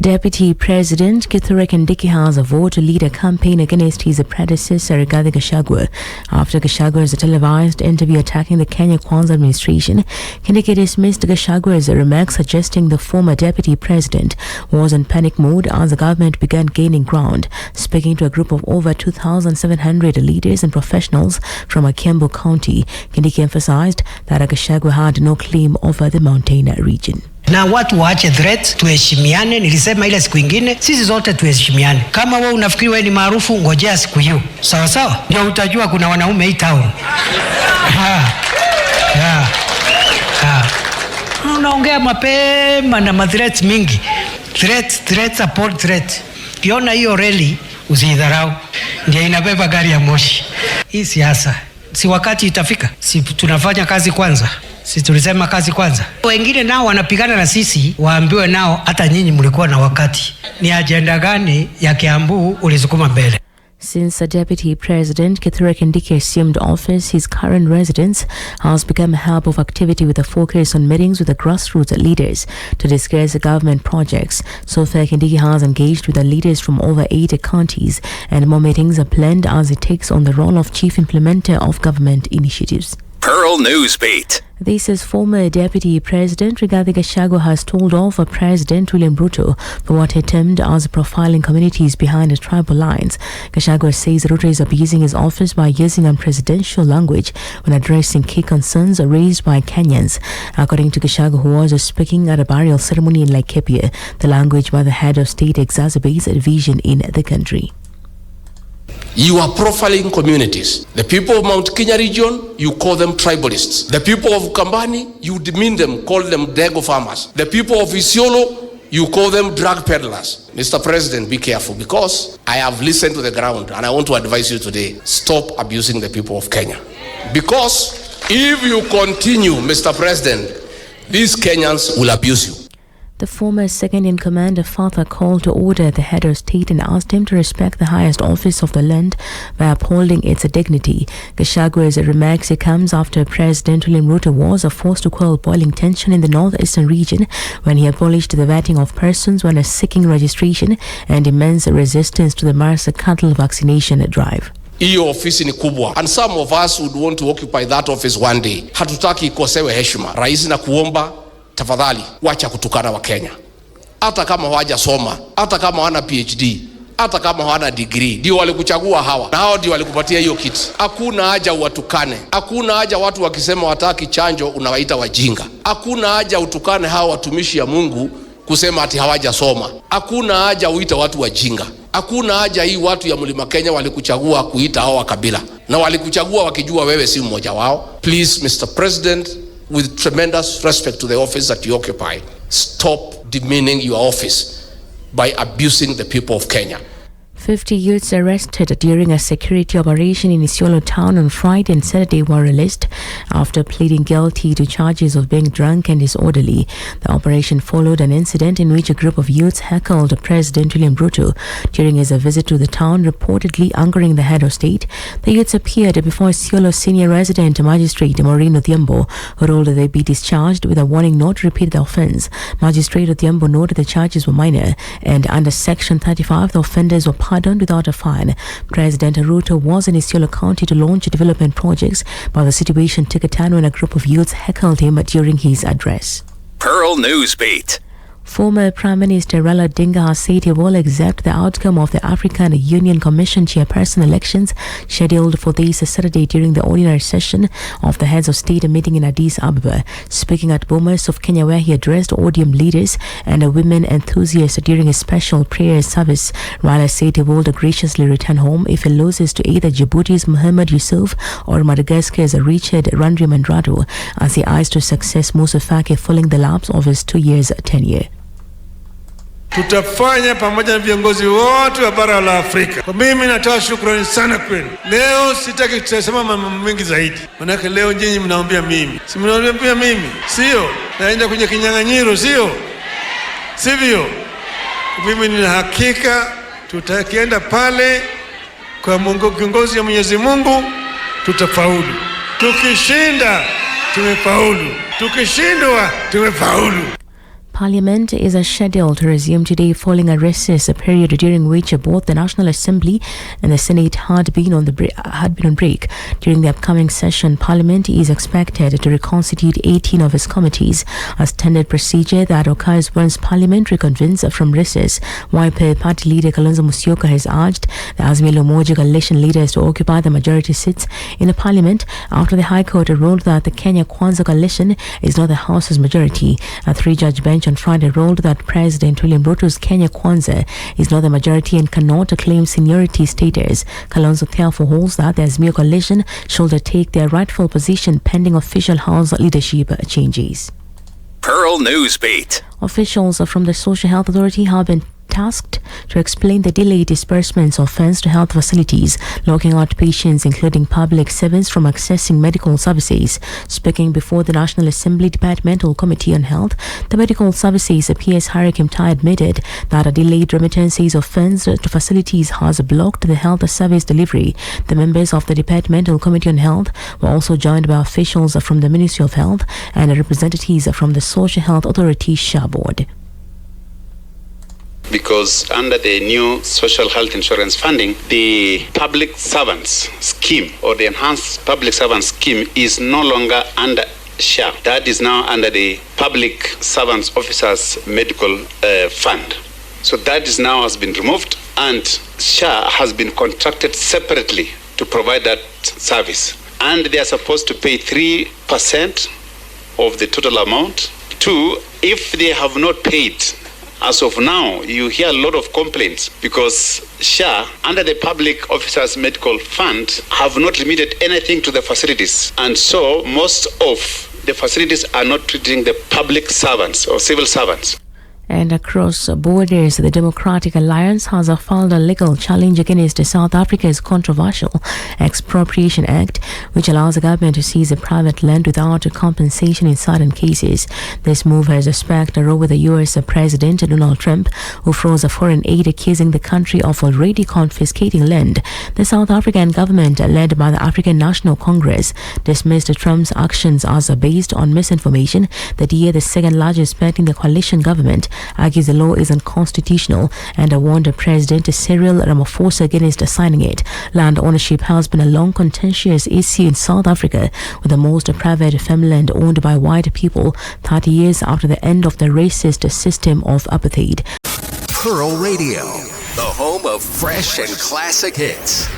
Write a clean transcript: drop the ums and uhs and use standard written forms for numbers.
Deputy President Kindiki has a vote to lead a campaign against his predecessor Gachagua. After Gachagua's televised interview attacking the Kenya Kwanza administration, Kindiki dismissed Gachagua's remarks suggesting the former deputy president was in panic mode as the government began gaining ground. Speaking to a group of over 2,700 leaders and professionals from Kiambu County, Kindiki emphasized that Gachagua had no claim over the mountain region. Na watu waache threats, tuheshimiane. Nilisema ile siku ingine, sisi zote tuheshimiane. Kama wewe unafikiri wewe ni maarufu, ngojea siku hiyo. Sawa sawa? Ndio utajua kuna wanaume hii town. Unaongea mapema na mathreats mingi. Threats upon threat. Kiona hiyo rally usidharau. Ndio inabeba gari ya moshi. Hii siasa. Si wakati itafika. Si tunafanya kazi kwanza. Si tulisema kazi kwanza. Wengine nao wanapigana na sisi, waambiwe nao hata nyinyi mlikuwa na wakati. Ni agenda gani ya Kiambu ulisukuma mbele? Since the Deputy President Kindiki assumed office, his current residence has become a hub of activity with a focus on meetings with the grassroots leaders to discuss government projects. So far, Kindiki has engaged with the leaders from over 80 counties, and more meetings are planned as he takes on the role of chief implementer of government initiatives. Pearl Newsbeat. This is former Deputy President Rigathi Gachagua has told off President William Ruto for what he termed as profiling communities behind the tribal lines. Gachagua says Ruto is abusing his office by using unpresidential language when addressing key concerns raised by Kenyans. According to Gachagua, who was speaking at a burial ceremony in Laikipia, the language by the head of state exacerbates division in the country. You are profiling communities. The people of Mount Kenya region, you call them tribalists. The people of Kambani, you demean them, call them Dego farmers. The people of Isiolo, you call them drug peddlers. Mr. President, be careful, because I have listened to the ground and I want to advise you today, stop abusing the people of Kenya. Because if you continue, Mr. President, these Kenyans will abuse you. The former second-in-command further called to order the head of state and asked him to respect the highest office of the land by upholding its dignity. Gachagua's remarks comes after President William Ruto was forced to quell boiling tension in the northeastern region when he abolished the vetting of persons when seeking registration and immense resistance to the Mars cattle vaccination drive. Hiyo ofisi ni kubwa, and some of us would want to occupy that office one day. Hatutaki ikosewe heshima. Rais na kuomba, tafadhali wacha kutukana wa Kenya. Hata kama hawajasoma, hata kama hawana PhD, hata kama hawana degree, ndio walikuchagua hawa. Na hao ndio walikupatia hiyo kiti. Hakuna haja uwatukane. Hakuna haja watu wakisema wataki chanjo unawaita wajinga. Hakuna haja utukane hawa watumishi ya Mungu kusema ati hawajasoma. Hakuna haja uita watu wajinga. Hakuna haja hii watu ya Mlima Kenya walikuchagua kuita hawa kabila. Na walikuchagua wakijua wewe si mmoja wao. Please, Mr. President, with tremendous respect to the office that you occupy, stop demeaning your office by abusing the people of Kenya. 50 youths arrested during a security operation in Isiolo town on Friday and Saturday were released after pleading guilty to charges of being drunk and disorderly. The operation followed an incident in which a group of youths heckled President William Ruto during his visit to the town, reportedly angering the head of state. The youths appeared before Isiolo senior resident magistrate Maureen Odhiambo, who ruled that they be discharged with a warning not to repeat the offence. Magistrate Odhiambo noted the charges were minor and under Section 35 the offenders were pardoned without a fine. President Ruto was in Isiolo County to launch development projects, but the situation took a turn when a group of youths heckled him during his address. Pearl Newsbeat. Former Prime Minister Raila has said he will accept the outcome of the African Union Commission chairperson elections scheduled for this Saturday during the ordinary session of the heads of state meeting in Addis Ababa. Speaking at Bomas of Kenya, where he addressed ODM leaders and women enthusiasts during a special prayer service, Raila said he will graciously return home if he loses to either Djibouti's Mohamed Yusuf or Madagascar's Richard Randriamandrado, as he eyes to success Moussa Faki following the lapse of his 2 years tenure. Tutafanya pamoja na viongozi wote wa bara la Afrika. Kwa mimi natoa shukrani sana kwenu. Leo sitaki kusema mambo mengi zaidi. Manake leo nyinyi mnaombea mimi. Si mnaombea mimi? Sio? Naenda kwenye kinyang'anyiro, sio? Sivyo? Mimi nina hakika tutakienda pale kwa kiongozi ya Mwenyezi Mungu tutafaulu. Tukishinda tumefaulu. Tukishindwa tumefaulu. Parliament is scheduled to resume today following a recess, a period during which both the National Assembly and the Senate had been on break. During the upcoming session, Parliament is expected to reconstitute 18 of its committees, a standard procedure that occurs once Parliament reconvenes from recess. Wiper Party leader Kalonzo Musyoka has urged the Azimio la Umoja coalition leaders to occupy the majority seats in the Parliament after the High Court ruled that the Kenya Kwanza coalition is not the House's majority. A three-judge bench on Friday ruled that President William Ruto's Kenya Kwanza is not the majority and cannot claim seniority status. Kalonzo therefore holds that the Azimio coalition should take their rightful position pending official House leadership changes. Pearl Newsbeat. Officials from the Social Health Authority have been tasked to explain the delayed disbursements of funds to health facilities, locking out patients, including public servants, from accessing medical services. Speaking before the National Assembly Departmental Committee on Health, the Medical Services PS Harakim Tai admitted that a delayed remittances of funds to facilities has blocked the health service delivery. The members of the Departmental Committee on Health were also joined by officials from the Ministry of Health and representatives from the Social Health Authority SHA Board. Because under the new social health insurance funding, the public servants scheme or the enhanced public servants scheme is no longer under SHA. That is now under the Public Servants Officers Medical Fund. So that is now has been removed, and SHA has been contracted separately to provide that service. And they are supposed to pay 3% of the total amount. 2, if they have not paid, as of now, you hear a lot of complaints because SHA, under the Public Officers Medical Fund, have not remitted anything to the facilities. And so most of the facilities are not treating the public servants or civil servants. And across borders, the Democratic Alliance has filed a legal challenge against South Africa's controversial Expropriation Act, which allows the government to seize a private land without compensation in certain cases. This move has sparked a row with the U.S. President Donald Trump, who froze a foreign aid accusing the country of already confiscating land. The South African government, led by the African National Congress, dismissed Trump's actions as based on misinformation. The DA, the second largest party in the coalition government, argues the law is unconstitutional and warned President Cyril Ramaphosa against signing it. Land ownership has been a long contentious issue in South Africa, with the most private farmland owned by white people 30 years after the end of the racist system of apartheid. Pearl Radio, the home of fresh and classic hits.